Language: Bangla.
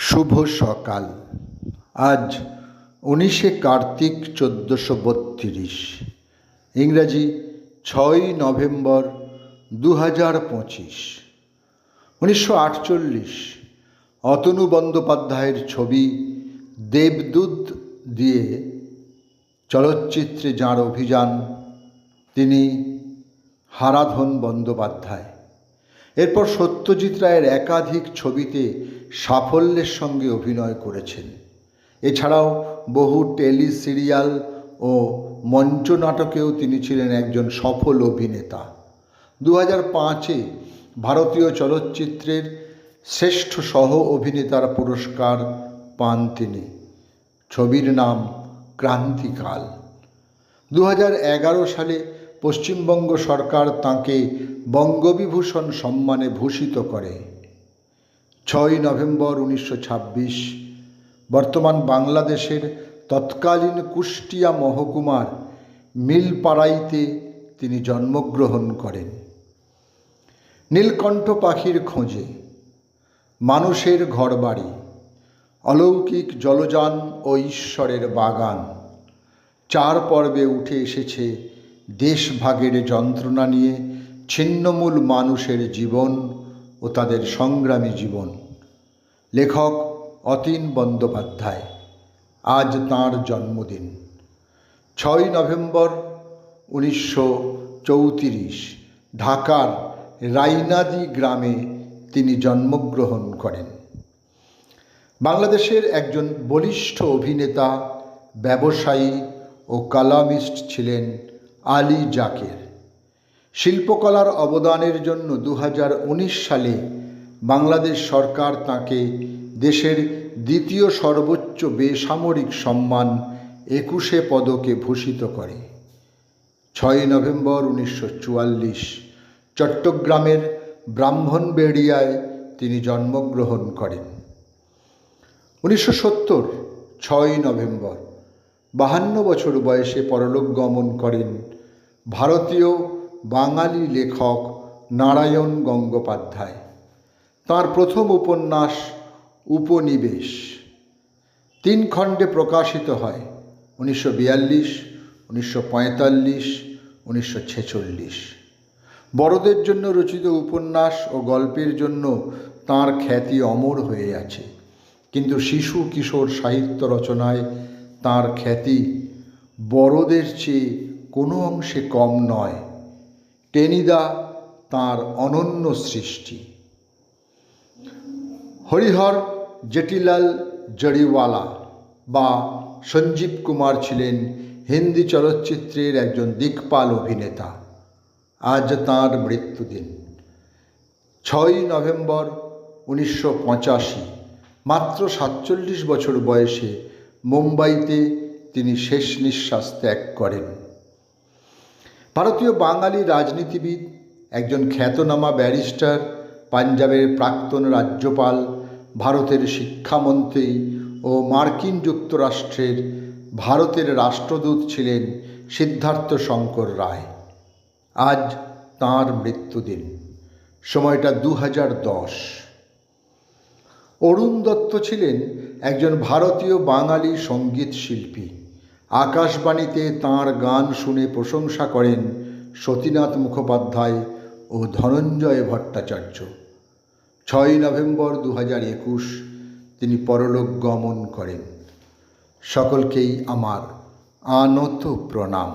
শুভ সকাল। আজ 19শে কার্তিক 1432, ইংরাজি 6ই নভেম্বর 2025। 1948 অতনু বন্দ্যোপাধ্যায়ের ছবি দেবদূত দিয়ে চলচ্চিত্রে যাঁর অভিযান, তিনি হারাধন বন্দ্যোপাধ্যায়। এরপর সত্যজিৎ রায়ের একাধিক ছবিতে সাফল্যের সঙ্গে অভিনয় করেছেন। এছাড়াও বহু টেলি সিরিয়াল ও মঞ্চনাটকেও তিনি ছিলেন একজন সফল অভিনেতা। 2005-এ ভারতীয় চলচ্চিত্রের শ্রেষ্ঠ সহ অভিনেতার পুরস্কার পান তিনি। ছবির নাম ক্রান্তিকাল। 2011 সালে পশ্চিমবঙ্গ সরকার তাঁকে বঙ্গবিভূষণ সম্মানে ভূষিত করে। 6ই নভেম্বর 1926 বর্তমান বাংলাদেশের তৎকালীন কুষ্টিয়া মহকুমার মিলপাড়াইতে তিনি জন্মগ্রহণ করেন। নীলকণ্ঠ পাখির খোঁজে, মানুষের ঘরবাড়ি, অলৌকিক জলযান ও ঈশ্বরের বাগান 4 পর্বে উঠে এসেছে দেশভাগের যন্ত্রণা নিয়ে ছিন্নমূল মানুষের জীবন ও তাদের সংগ্রামী জীবন। লেখক অতীন বন্দ্যোপাধ্যায়। আজ তাঁর জন্মদিন। 6ই নভেম্বর 1934 ঢাকার রাইনাদি গ্রামে তিনি জন্মগ্রহণ করেন। বাংলাদেশের একজন বলিষ্ঠ অভিনেতা, ব্যবসায়ী ও কলামিস্ট ছিলেন আলী যাকের। শিল্পকলার অবদানের জন্য 2019 সালে বাংলাদেশ সরকার তাঁকে দেশের দ্বিতীয় সর্বোচ্চ বেসামরিক সম্মান 21শে পদকে ভূষিত করে। 6ই নভেম্বর 1944 চট্টগ্রামের ব্রাহ্মণবেড়িয়ায় তিনি জন্মগ্রহণ করেন। 1970 6ই নভেম্বর 52 বছর বয়সে পরলোক গমন করেন ভারতীয় বাঙালি লেখক নারায়ণ গঙ্গোপাধ্যায়। তাঁর প্রথম উপন্যাস উপনিবেশ 3 খণ্ডে প্রকাশিত হয় 1942, 1945, 1946। বড়দের জন্য রচিত উপন্যাস ও গল্পের জন্য তাঁর খ্যাতি অমর হয়ে আছে, কিন্তু শিশু কিশোর সাহিত্য রচনায় তাঁর খ্যাতি বড়দের চেয়ে কোনো অংশে কম নয়। টেনিদা তাঁর অনন্য সৃষ্টি। হরিহর জেঠিলাল জরিওয়ালা বা সঞ্জীব কুমার ছিলেন হিন্দি চলচ্চিত্রের একজন দিকপাল অভিনেতা। আজ তাঁর মৃত্যুদিন। 6ই নভেম্বর 1985 মাত্র 47 বছর বয়সে মুম্বাইতে তিনি শেষ নিঃশ্বাস ত্যাগ করেন। ভারতীয় বাঙালি রাজনীতিবিদ, একজন খ্যাতনামা ব্যারিস্টার, পাঞ্জাবের প্রাক্তন রাজ্যপাল, ভারতের শিক্ষামন্ত্রী ও মার্কিন যুক্তরাষ্ট্রের ভারতের রাষ্ট্রদূত ছিলেন সিদ্ধার্থ শঙ্কর রায়। আজ তাঁর মৃত্যুদিন। সময়টা 2010। অরুণ দত্ত ছিলেন একজন ভারতীয় বাঙালি সঙ্গীত শিল্পী। আকাশবাণীতে তাঁর গান শুনে প্রশংসা করেন সতীনাথ মুখোপাধ্যায় ও ধনঞ্জয় ভট্টাচার্য। 6ই নভেম্বর 2021 তিনি পরলোক গমন করেন। সকলকেই আমার আনত প্রণাম।